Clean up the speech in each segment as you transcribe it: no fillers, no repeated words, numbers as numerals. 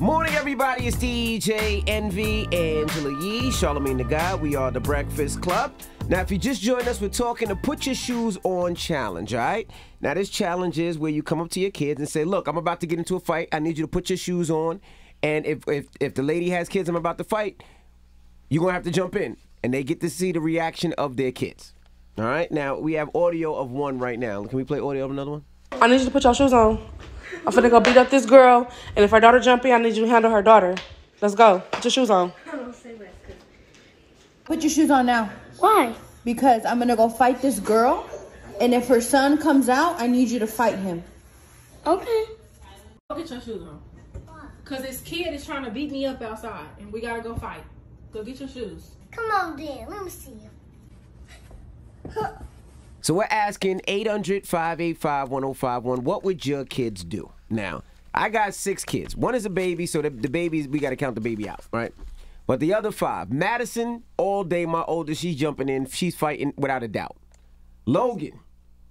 Morning, everybody. It's DJ Envy, Angela Yee, Charlamagne the Guy. We are the Breakfast Club. Now, if you just joined us, we're talking the Put Your Shoes On challenge, all right? Now, this challenge is where you come up to your kids and say, look, I'm about to get into a fight. I need you to put your shoes on. And if the lady has kids I'm about to fight, you're going to have to jump in. And they get to see the reaction of their kids. All right? Now, we have audio of one right now. Can we play audio of another one? I need you to put your shoes on. I'm finna go beat up this girl, and if her daughter jump in, I need you to handle her daughter. Let's go. Put your shoes on. Put your shoes on now. Why? Because I'm gonna go fight this girl, and if her son comes out, I need you to fight him. Okay. Go get your shoes on. Because this kid is trying to beat me up outside, and we gotta go fight. Go get your shoes. Come on, then. Let me see you. So we're asking 800-585-1051, what would your kids do? Now, I got 6 kids. One is a baby, so the babies, we got to count the baby out, right? But the other 5, Madison, all day, my oldest, she's jumping in. She's fighting without a doubt. Logan,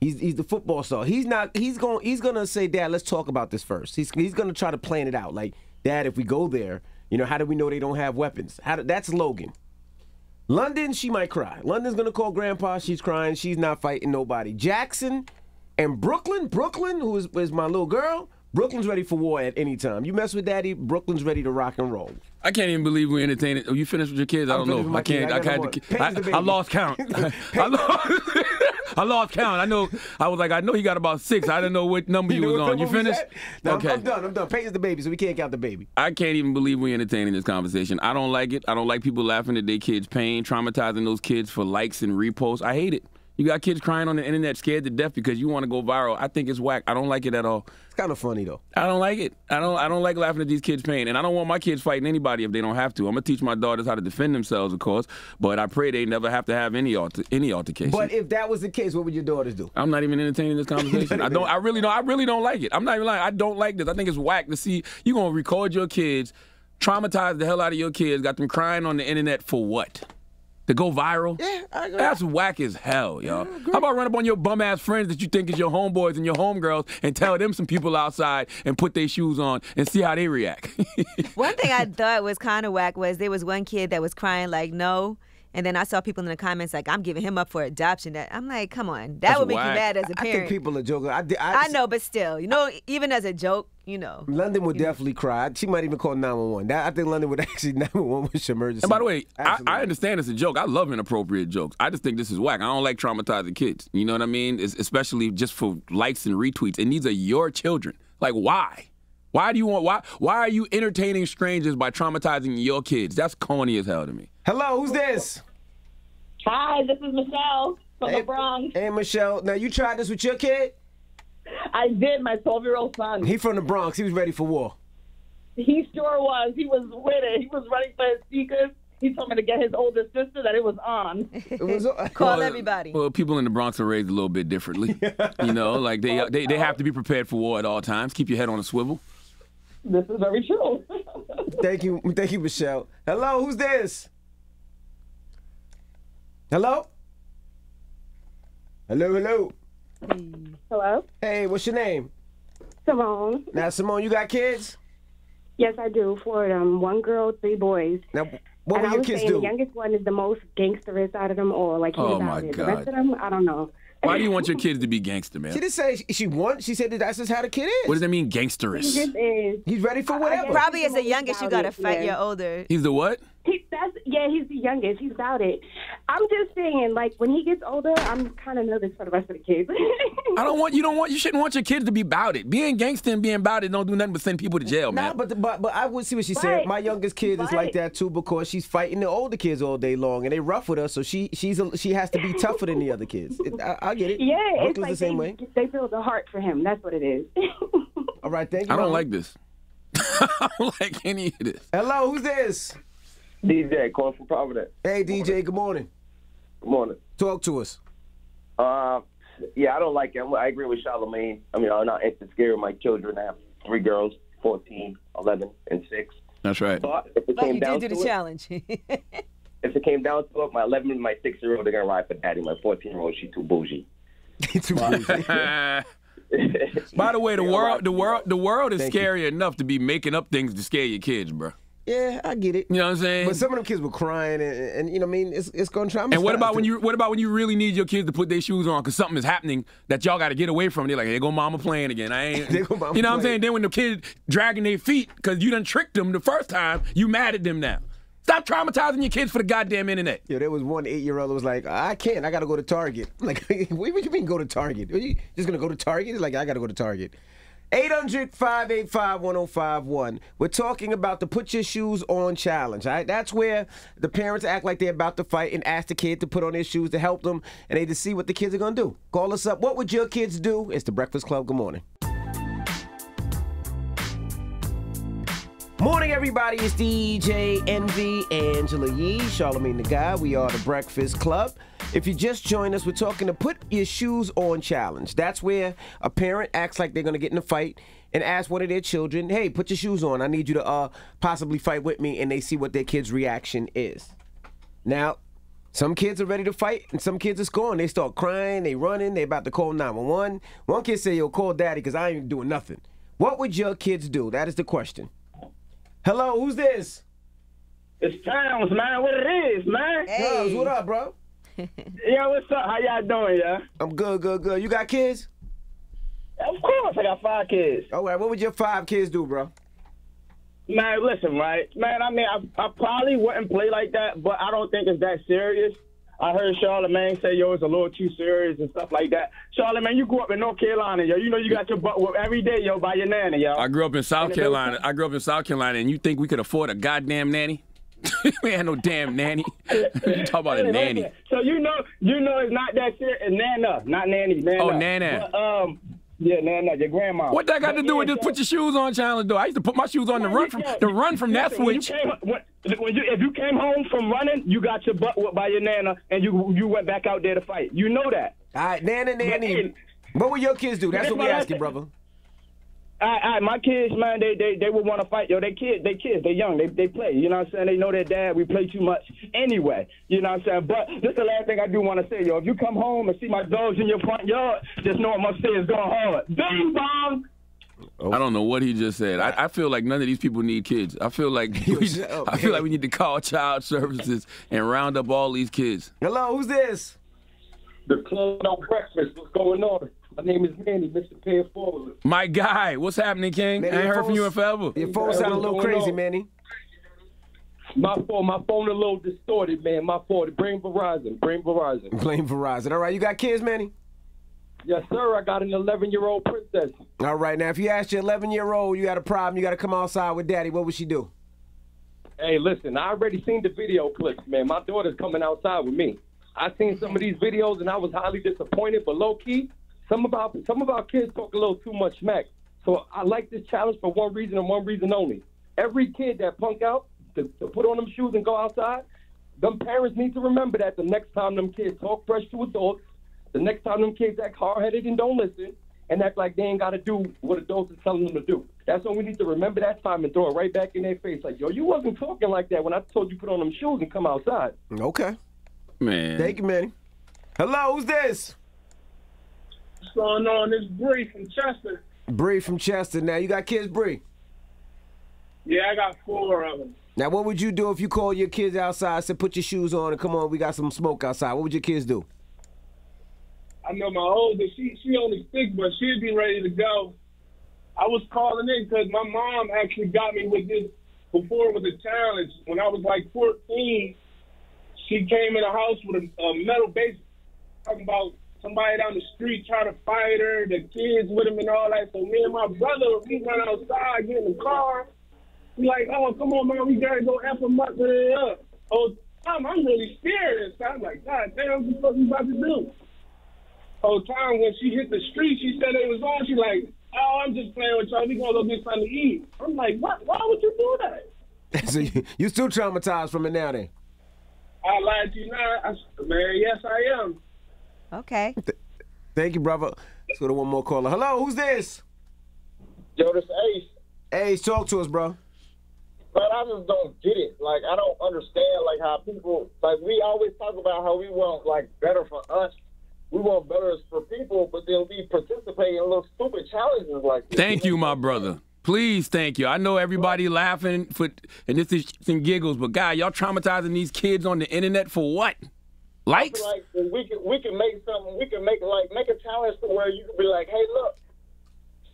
he's the football star. He's gonna say, Dad, let's talk about this first. He's gonna try to plan it out. Like, Dad, if we go there, you know, how do we know they don't have weapons? That's Logan. London, she might cry. London's going to call Grandpa. She's crying. She's not fighting nobody. Jackson and Brooklyn, who is my little girl, Brooklyn's ready for war at any time. You mess with Daddy, Brooklyn's ready to rock and roll. I can't even believe we're entertaining. Oh, you finished with your kids? I don't know. I can't. I lost count. I lost count. I know. I was like, I know he got about 6. I didn't know what number you was on. You finished? No, okay. I'm done. Peyton's the baby, so we can't count the baby. I can't even believe we're entertaining this conversation. I don't like it. I don't like people laughing at their kids' pain, traumatizing those kids for likes and reposts. I hate it. You got kids crying on the internet scared to death because you want to go viral. I think it's whack. I don't like it at all. It's kind of funny, though. I don't like it. I don't like laughing at these kids' pain. And I don't want my kids fighting anybody if they don't have to. I'm going to teach my daughters how to defend themselves, of course, but I pray they never have to have any altercation. But if that was the case, what would your daughters do? I'm not even entertaining this conversation. I really don't like it. I'm not even lying. I don't like this. I think it's whack to see you going to record your kids, traumatize the hell out of your kids, got them crying on the internet for what? To go viral? Yeah, I agree. That's whack as hell, y'all. How about run up on your bum-ass friends that you think is your homeboys and your homegirls and tell them some people outside and put their shoes on and see how they react? One thing I thought was kind of whack was there was one kid that was crying like, no. And then I saw people in the comments like, I'm giving him up for adoption. I'm like, come on. That would make you mad as a parent. I think people are joking. I know, but still, you know, even as a joke, you know. London would definitely cry. She might even call 911. I think London would actually 911 with emergency. And by the way, I understand it's a joke. I love inappropriate jokes. I just think this is whack. I don't like traumatizing kids. You know what I mean? Especially just for likes and retweets. And these are your children. Like, why? Why are you entertaining strangers by traumatizing your kids? That's corny as hell to me. Hello, who's this? Hi, this is Michelle from the Bronx. Hey, Michelle. Now, you tried this with your kid? I did, my 12-year-old son. He from the Bronx. He was ready for war. He sure was. He was with it. He was running for his speakers. He told me to get his older sister that it was on. Call everybody. Well, people in the Bronx are raised a little bit differently. You know, like they have to be prepared for war at all times. Keep your head on a swivel. This is very true. Thank you, Michelle. Hello, who's this? Hello? Hello. Hello? Hey, what's your name? Simone. Now, Simone, you got kids? Yes, I do. 4 of them. 1 girl, 3 boys. Now, what will your kids do? The youngest one is the most gangsterous out of them all. Like, he's about it. The rest of them, I don't know. Why do you want your kids to be gangster, man? She didn't say she wants. She said that's just how the kid is. What does that mean, gangsterous? He just is. He's ready for whatever. Probably as the youngest, you got to fight your older. He's the what? He's the youngest. He's about it. I'm just saying, like, when he gets older, I'm kind of nervous for the rest of the kids. You shouldn't want your kids to be about it. Being gangster and being about it don't do nothing but send people to jail, man. Nah, but I would see what she said. My youngest kid is like that too because she's fighting the older kids all day long and they rough with her, so she has to be tougher than the other kids. I get it. Yeah, Brooklyn's it's like the same way. They feel the heart for him. That's what it is. All right, thank you. I don't like this. I don't like any of this. Hello, who's this? DJ, calling from Providence. Hey, DJ, good morning. Good morning. Talk to us. Yeah, I don't like it. I agree with Charlamagne. I mean, I'm not scared of my children. I have 3 girls, 14, 11, and 6. That's right. But if it But came you down did do to the it, challenge. if it came down to it, my 11 and my 6-year-old, they're going to ride for daddy. My 14-year-old, she's too bougie. Too bougie. By the way, the world is Thank scary enough to be making up things to scare your kids, bro. Yeah, I get it. You know what I'm saying? But some of them kids were crying, and you know what I mean? It's going to try. And what about when you really need your kids to put their shoes on because something is happening that y'all got to get away from? They're like, "Hey, go mama playing again." I ain't. There go mama you know what I'm playing. saying? Then when the kid dragging their feet because you done tricked them the first time, you mad at them now. Stop traumatizing your kids for the goddamn internet. Yeah, there was one 8-year-old that was like, I can't. I got to go to Target. I'm like, what do you mean go to Target? Are you just going to go to Target? He's like, I got to go to Target. 800-585-1051. We're talking about the Put Your Shoes On challenge. All right? That's where the parents act like they're about to fight and ask the kid to put on their shoes to help them, and they just see what the kids are going to do. Call us up. What would your kids do? It's The Breakfast Club. Good morning. Morning, everybody. It's DJ Envy, Angela Yee, Charlamagne the Guy. We are The Breakfast Club. If you just joined us, we're talking to Put Your Shoes On challenge. That's where a parent acts like they're going to get in a fight and ask one of their children, hey, put your shoes on. I need you to possibly fight with me, and they see what their kid's reaction is. Now, some kids are ready to fight, and some kids are scoring. They start crying, they running, they about to call 911. One kid say, yo, call daddy because I ain't doing nothing. What would your kids do? That is the question. Hello, who's this? It's Towns, man. What it is, man? Hey. Towns, what up, bro? Yeah, what's up? How y'all doing, yeah? I'm good, good, good. You got kids? Of course, I got 5 kids. All right, what would your 5 kids do, bro? Man, listen, right? Man, I mean, I probably wouldn't play like that, but I don't think it's that serious. I heard Charlamagne say, yo, it's a little too serious and stuff like that. Charlamagne, you grew up in North Carolina, yo. You know you got your butt whooped every day, yo, by your nanny, yo. I grew up in South Carolina. And you think we could afford a goddamn nanny? We had no damn nanny. You talk about a nanny. So you know it's not that serious. Nana, not nanny. Nana. Oh, Nana. But, yeah, Nana, your grandma. What that got to do with this put your shoes on challenge, though? I used to put my shoes on to run from that switch. If you came home from running, you got your butt whooped by your Nana, and you went back out there to fight. You know that. All right, Nana, nanny. What would your kids do? That's what we asking, brother. All right, my kids, man, they would want to fight. Yo, they kids, they young, they play. You know what I'm saying? They know their dad. We play too much anyway. You know what I'm saying? But this is the last thing I do want to say, yo. If you come home and see my dogs in your front yard, just know I'm upstairs going hard. Bing bong. I don't know what he just said. I feel like none of these people need kids. I feel like we need to call child services and round up all these kids. Hello, who's this? The Club No Breakfast. What's going on? My name is Manny, Mr. Pay It Forward. My guy, what's happening, King? Manny, I ain't heard from you in forever. Your phone sound a little crazy, Manny. My phone a little distorted, man. My fault. Blame Verizon. Blame Verizon. All right, you got kids, Manny? Yes, sir. I got an 11-year-old princess. All right, now if you asked your 11-year-old you got a problem, you got to come outside with daddy, what would she do? Hey, listen, I already seen the video clips, man. My daughter's coming outside with me. I seen some of these videos and I was highly disappointed, but low-key, some of our kids talk a little too much smack. So I like this challenge for one reason and one reason only. Every kid that punk out to put on them shoes and go outside, them parents need to remember that the next time them kids talk fresh to adults, the next time them kids act hard-headed and don't listen, and act like they ain't got to do what adults are telling them to do. That's when we need to remember that time and throw it right back in their face. Like, yo, you wasn't talking like that when I told you put on them shoes and come outside. Okay. Man. Thank you, Manny. Hello, who's this? What's going on? This is Bree from Chester. Bree from Chester. Now, you got kids, Bree? Yeah, I got 4 of them. Now, what would you do if you called your kids outside, said put your shoes on, and come on, we got some smoke outside? What would your kids do? I know my oldest, she only 6, but she'd be ready to go. I was calling in because my mom actually got me with this before with a challenge. When I was like 14, she came in the house with a metal base talking about somebody down the street trying to fight her, the kids with him and all that. So me and my brother, we run outside, get in the car. We like, oh, come on, man, we gotta go F them up. Oh, Tom, I'm really scared. So I'm like, God damn, what the fuck we about to do? Oh, Tom, when she hit the street, she said it was on. She like, oh, I'm just playing with y'all. We gonna go get something to eat. I'm like, what? Why would you do that? So you still traumatized from it now, then? I lied to you now. Man, yes, I am. Okay. Thank you, brother. Let's go to one more caller. Hello, who's this? Yo, this Ace. Ace, talk to us, bro. But I just don't get it. Like, I don't understand, like, how people, like, we always talk about how we want, like, better for us. we want better for people, but then we participate in little stupid challenges like this. Thank you, my brother. Please, thank you. I know everybody laughing and this is and giggles, but God, y'all traumatizing these kids on the internet for what? Likes? Like we can make something. We can make a challenge to where you can be like, hey, look,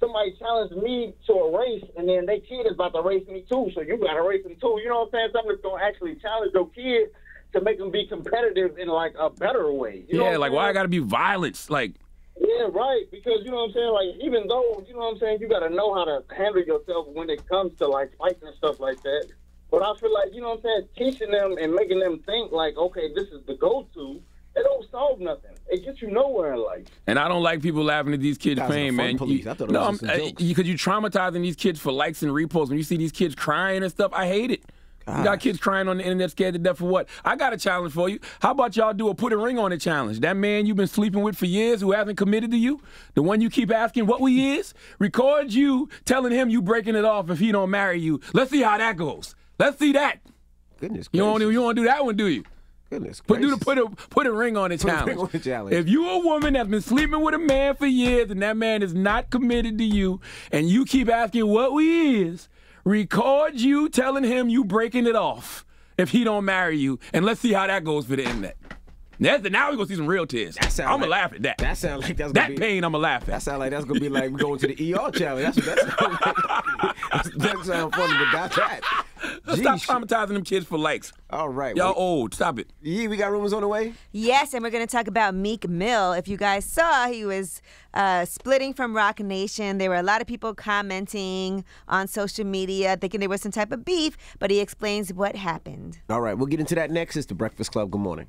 somebody challenged me to a race, and then their kid is about to race me too, so you got to race them too. You know what I'm saying? Something that's gonna actually challenge your kid to make them be competitive in like a better way. You know like why I gotta be violence? Like. Yeah, right. Because, you know what I'm saying, like, even though, you know what I'm saying, you got to know how to handle yourself when it comes to, like, fights and stuff like that. But I feel like, you know what I'm saying, teaching them and making them think, like, okay, this is the go-to, it don't solve nothing. It gets you nowhere in life. And I don't like people laughing at these kids' pain, man. Police. I thought it was because you're traumatizing these kids for likes and reposts. When you see these kids crying and stuff, I hate it. You got kids crying on the internet scared to death for what? I got a challenge for you. How about y'all do a put a ring on it challenge? That man you've been sleeping with for years who hasn't committed to you, the one you keep asking what we is, record you telling him you breaking it off if he don't marry you. Let's see how that goes. Let's see that. Goodness you don't do that one, do you? Goodness Put a ring on it challenge. If you a woman that's been sleeping with a man for years and that man is not committed to you and you keep asking what we is, record you telling him you breaking it off if he don't marry you, and let's see how that goes for the internet. Now we're going to see some real tears. I'm going to laugh at that. That sounds like that's that pain I'm going to laugh at. That sounds like that's going to be like going to the ER challenge. That sounds funny, but that's that. Stop traumatizing them kids for likes. All right. Y'all old. Stop it. Yeah, we got rumors on the way? Yes, and we're going to talk about Meek Mill. If you guys saw, he was splitting from Roc Nation. There were a lot of people commenting on social media thinking there was some type of beef, but he explains what happened. All right, we'll get into that next. It's The Breakfast Club. Good morning.